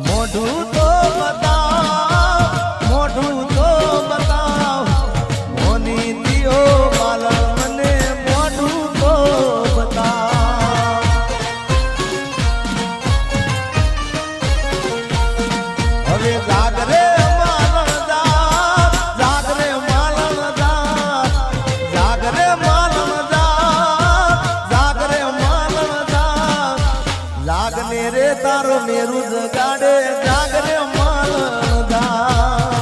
મોઢું તો બતાવ, મોઢું તો બતાવ, મોની દિયો માલણ મને મોઢું તો બતાવ. હવે જાગરે માલણ જાગ, જાગરે માલણ જાગ, જાગરે માલણ જાગ, જાગરે માલણ જાગ, જાગને રે તારો મેરું જગાડે જાગરે માલણ જાગ.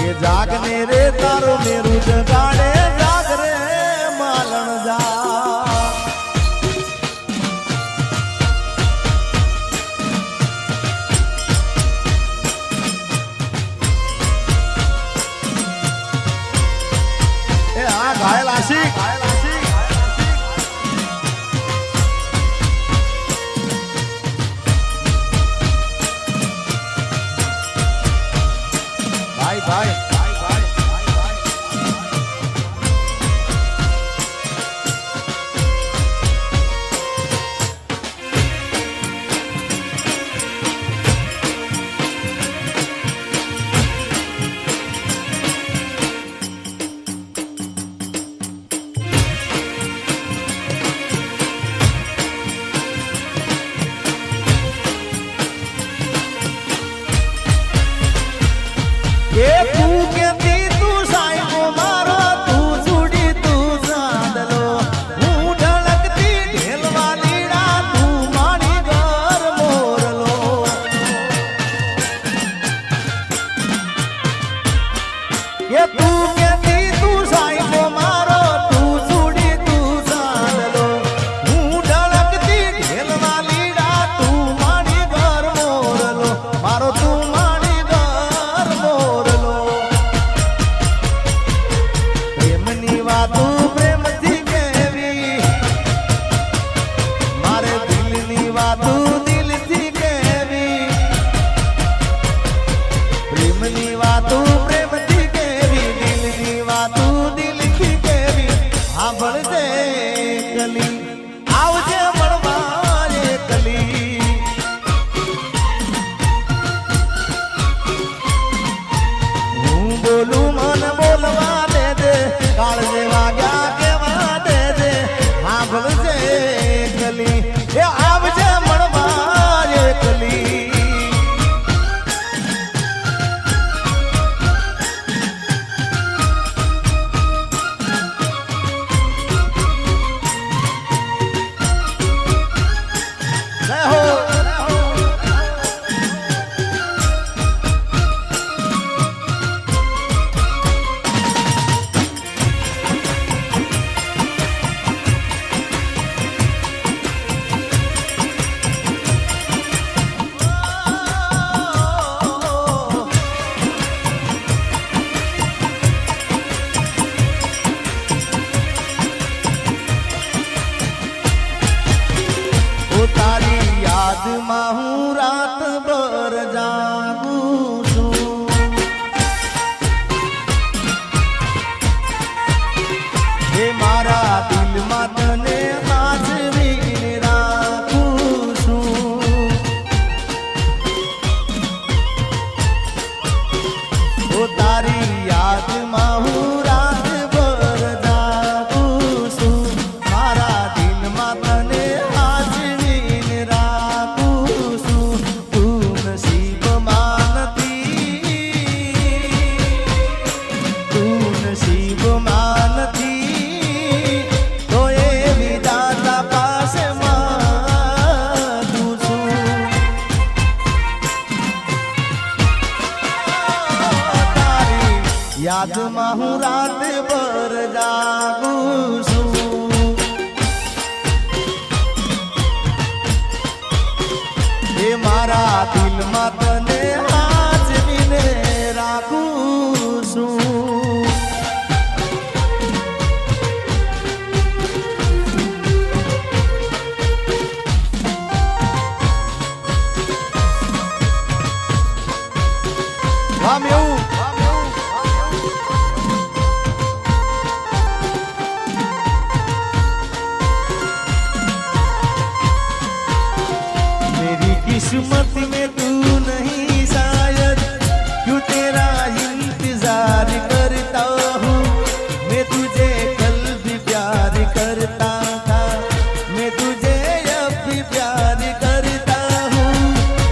એ જાગને રે તારો મેરું જગાડે જાગરે માલણ જાગ. એ આ ઘાયલ આશિક ભાઈ ભાઈ એ તું કેતી તું સાયકો મારો, તું ચૂડી તું ચાંદલો, હું ઢળકતી ઢેલવાલીડા, તું મારી ઘર મોરલો. એ તું કેતી તું સાયકો મારો, તું ચૂડી તું ચાંદલો, હું ઢળકતી ઢેલવાલીડા, તું મારી ઘર મોરલો, મારો તું મારી ઘર મોરલો. પ્રેમની વાતો પ્રેમથી કહેવી, મારે દિલની વાતો દિલથી કહેવી, પ્રેમની વાતો પ્રેમથી કહેવી, દિલની વાતો દિલથી કહેવી. સાંભળજે કલી, આવજે મળવા રે કલી. હું બોલું મન બોલવા દેજે, કાળજે વાગ્યા કેવા દેજે. સાંભળજે કલી, એ આવજે મળવા રે કલી. જય હો તારી યાદમાં હું રાતભર જાગું છું. હે મારા દિલમાં તને સાચવીને રાખું છું. ઓ તારી યાદમાં હું રાતભર જાગું છું. મારા દિલમાં તને સાચવીને રાખું છું. તું નસીબમાં નથી, તું નસીબમાં નથી, તો એ વિધાતા પાસે માંગું છું. તારી યાદમાં હું રાતભર જાગું છું. એ મારા દિલમાં તને સાચવીને રાખું છું. રામ એવું किस्मत में तू नहीं शायद, क्यों तेरा इंतजार करता हूँ। मैं तुझे कल भी प्यार करता था, मैं तुझे अब भी प्यार करता हूँ।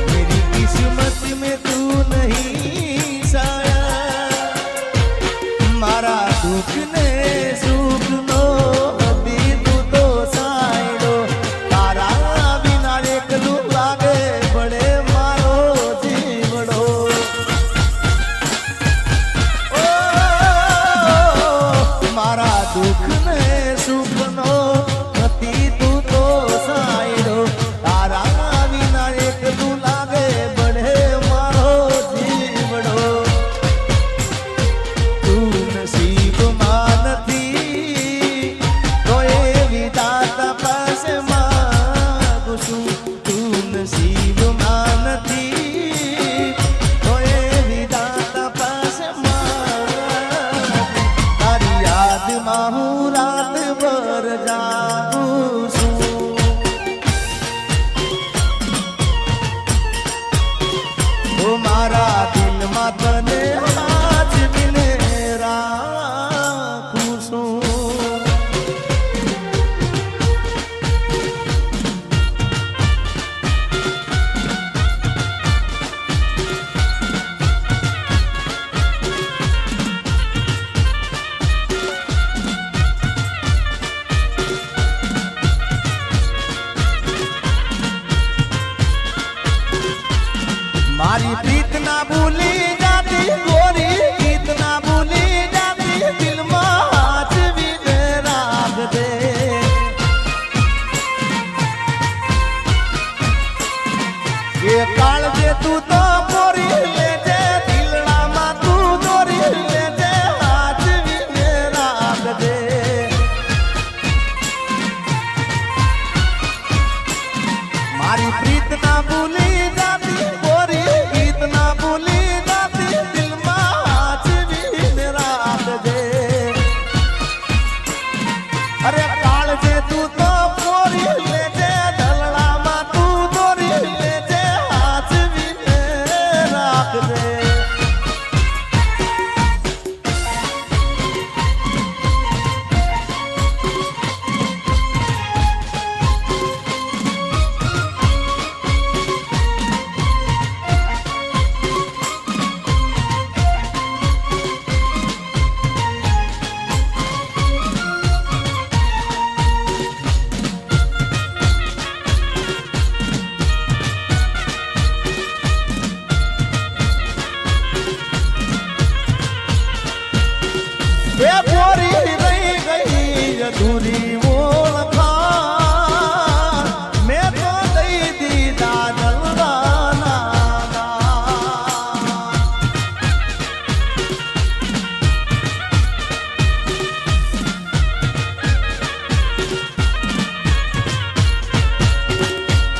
मेरी किस्मत में तू नहीं शायद, मारा दुख ने सुख नो अभी तू तो साइडो। तारा बिना एकलू लागे बड़े मारो जीवड़ो। ओ मारा दुख ने सुख नो अति तू तो साइडो। तारा बिना एकलू लागे बड़े मारो जीवड़ो। तू नसीब मानती तो ये विधाता पास मांगू छू। तू नसीब मानती तो ये विधाता पास मांगू। तारी याद में हूँ रात भर जागू छू। ओ मारा दिल में तने आज बिने राखूं छूं। मारी प्रीत ना भूली जाती गोरी, गीत ना भूली जाती दिल में आज भी राख दे। ये काल जे तू तो मोरी ले जे, दिलड़ा मा तू दोरी ले जे आज भी राख दे। मारी प्रीत ना भूली जाती गोरी, गीत ना भूली जाती दिल में आज भी राख दे। अरे काल जे तू तो मोरी ले जे, ढलड़ा मा तू दोरी ले जे आज भी राख दे। ये गोरी रह गई अधूरी वो लखान, मैं तो दई दी दादल राना।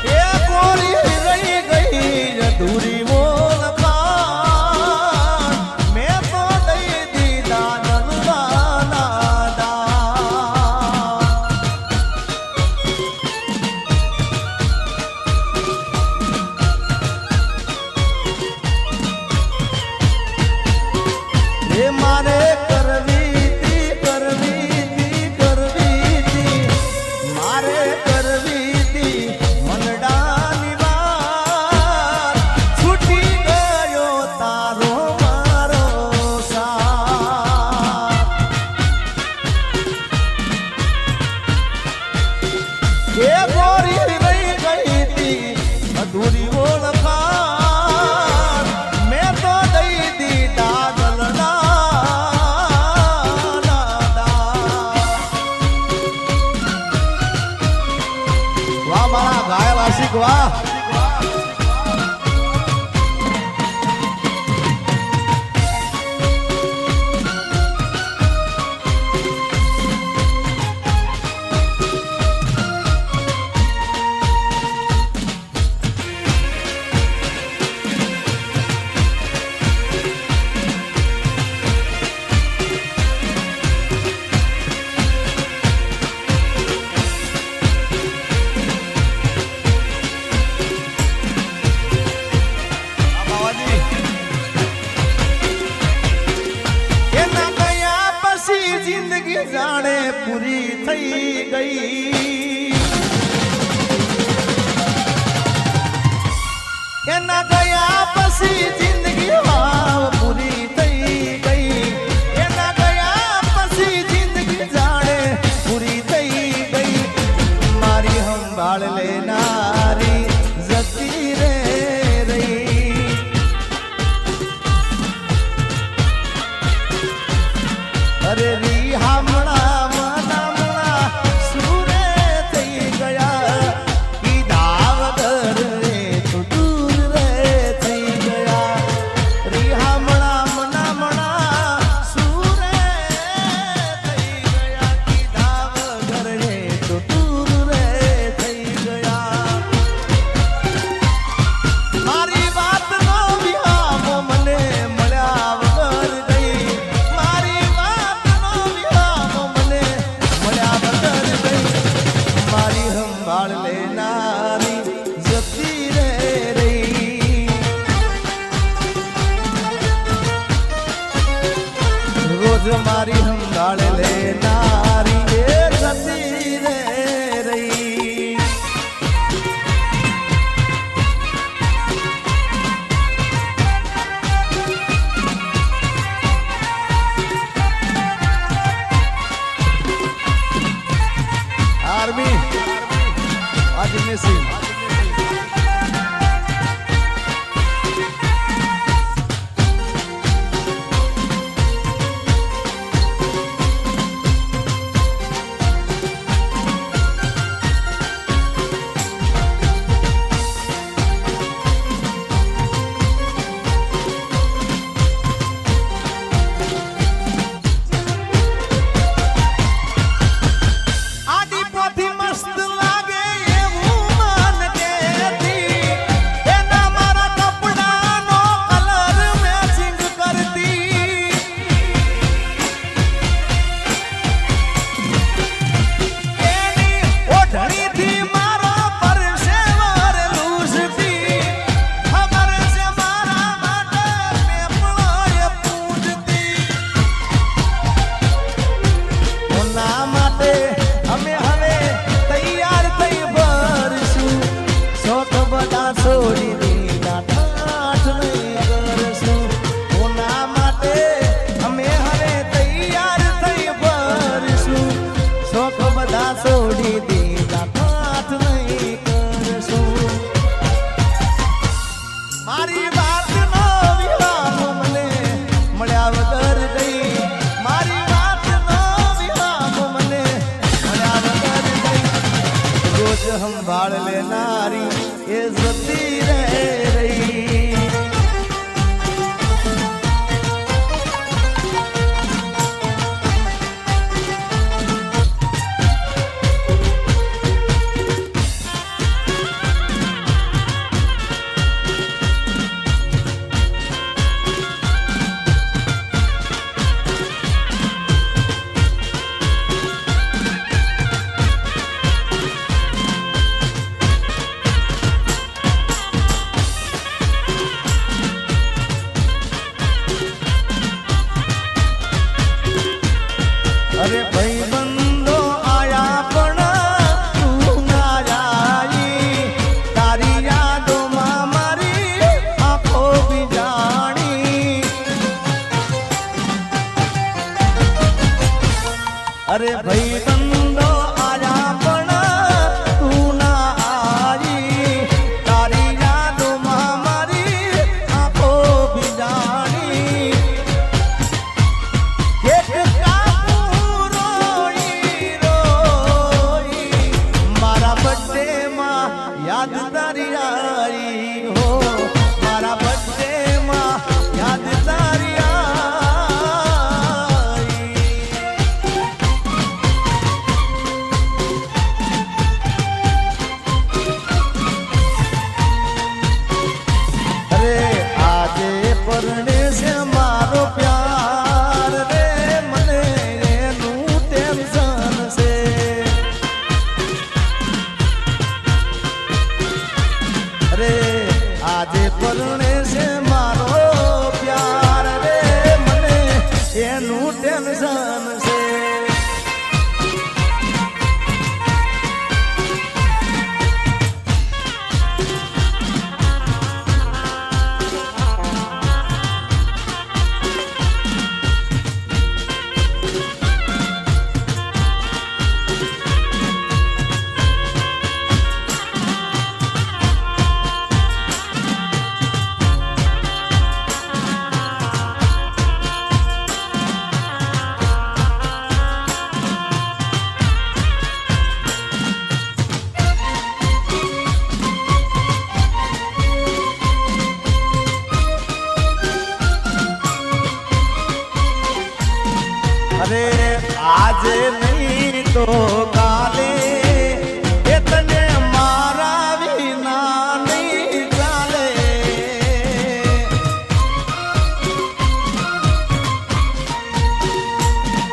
ये गोरी रह गई अधूरी वो लखान, मैं तो दई दी दादल राना दा। ये मारे करवी थी मारे करवी थी मनडानी बात। छूटी गयो तारो मारो साथ। ये गोरी रह गई थी अधूरी वो लखान, मैं तो दई दी दादल ना दा। वाह मारा घायल आशिक वाह। સંભાળ લેનારી જતી રે રહી. અરે રી હામણા મનામણા સુરે થઈ ગયા કીધા વગર રે તો દૂર રે થઈ ગયા. રી હામણા મનામણા સુરે થઈ ગયા કીધા વગર રે તો દૂર રે થઈ ગયા. મારી વાત નો વિહામો મને મળ્યા વગર ગઈ. મારી વાત નો વિહામો મને મળ્યા વગર ગઈ. મારી સંભાળ લેનારી જતી રે રહી. રોજ મારી સંભાળ લેનારી એ જતી રે રહી. આર્મી અજમેર સિંહ આડી પોથી મસ્ત લાગે એવું મન કહેતી. એના મારા કપડાનો કલર મેચિંગ કરતી. એની ઓઢણીથી મારા પરસેવો લૂસતી. ખબર છે મારા માટે પેપળોએ પૂજતી. ઓના માટે અમે હવે તૈયાર થઈ ભરશું. શોખ બધા છોડી દીધા ઠાઠ નહીં કરશું. ઓના માટે અમે હવે તૈયાર થઈ ભરશું. શોખ બધા છોડી દીધા ઠાઠ નહીં કરશું. મારી વાત નો વિરામ મને મળ્યા વગર ગઈ. મારી વાત નો વિરામ મને મળ્યા વગર ગઈ. રોજ સંભાળ લેનારી એ જતી રે રહી. અરે ભાઈ બંધો આયા પણ તું ના આવી. તારી યાદોમાં મારી આંખો બીજાણી. અરે ભાઈ બંધો આયા પણ તું ના આવી. તારી યાદોમાં મારી આંખો બીજાણી. એક કાપુ રોઈ રોઈ મારા બર્થડે માં યાદ તારી આવી. હો મારા બર્થડે માં યાદ તારી આવી. અરે આજે પરણે છે મારો પ્યાર રે. મને એનું ટેન્શન છે. અરે આજે નહીં તો કાલે એ તને મારા વિના નહીં ચાલે.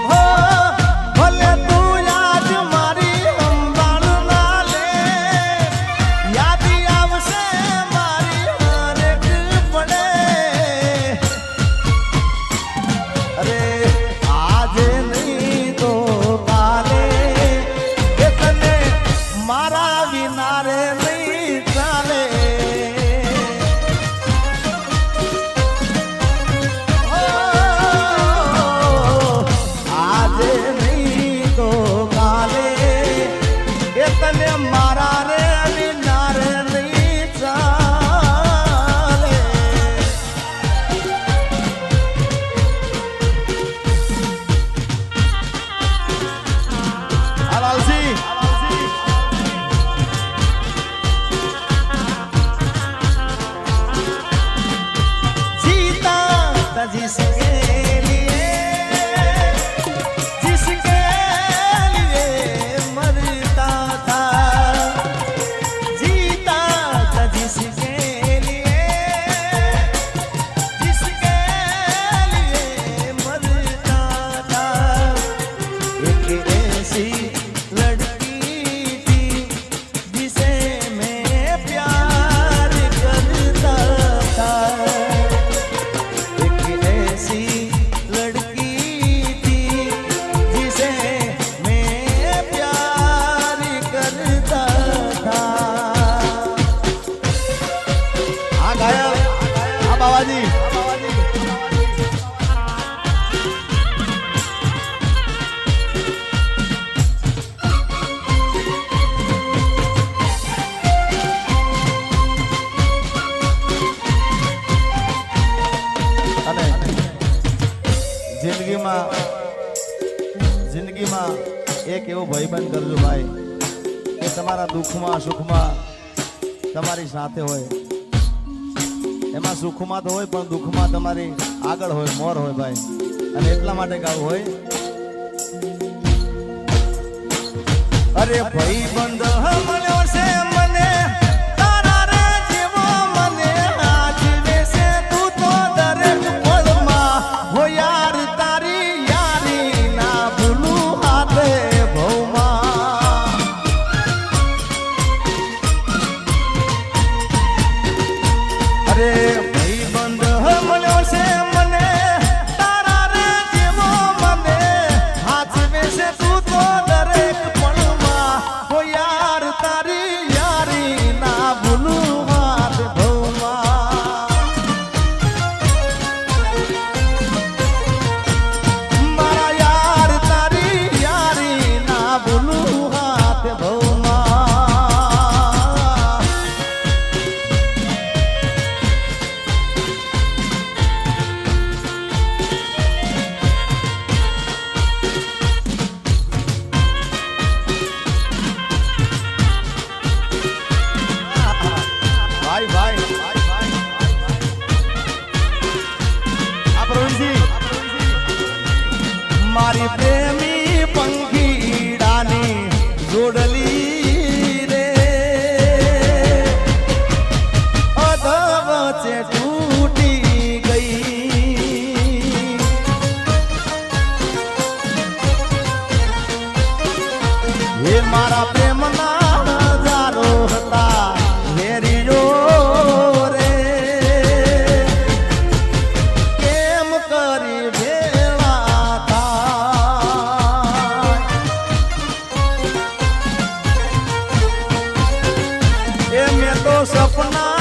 હો ભલે તું આજ મારી સંભાળ ના લે, યાદ આવશે મારી હરેક પડે. અરે આજે નહીં તો કાલે એ તને મારા વિના રે નહીં ચાલે. આજે નહીં તો કાલે એ તને મારા રે વિના રે નહીં ચાલે. Alalsi. जीता था जिसके लिए मरता था. जीता था जिसके लिए मरता था. एक ऐसी लड़की थी जिसे मैं प्यार करता था. एक ऐसी लड़की थी जिसे मैं प्यार करता था. हाँ गायक, हाँ बाबाजी. અને જિંદગીમાં એક એવો ભાઈબંધ કરજો ભાઈ કે તમારા દુઃખમાં સુખમાં તમારી સાથે હોય. એમાં સુખમાં તો હોય પણ દુઃખમાં તમારી આગળ હોય, મોર હોય ભાઈ. અને એટલા માટે ગાવું હોય. અરે ભાઈબંધ મળ્યો છે મને તારા રે જેવો, મને આજીવે છે તું તો દરેક પળમાં. હો યાર તારી યારી ના ભૂલું હાથે ભવમાં. અરે ભાઈબંધ મળ્યો છે મને તારા રે જેવો, મને આજીવે છે તું તો દરેક પળમાં. હો યાર તારી યારી ના ભૂલું હાથ ભવમાં. મારા યાર તારી યારી ના ભૂલું હાથ ભવમાં. ભાઈ ભાઈ આ પ્રવીણજી, મારી પ્રેમી પંખીડાની જોડલી રે અધ વચ્ચે તૂટી ગઈ. હે મારા પ્રેમના હજારો હતા વેરીઓ રે, કેમ કરી ભેળા થાય. એ મેં તો સપના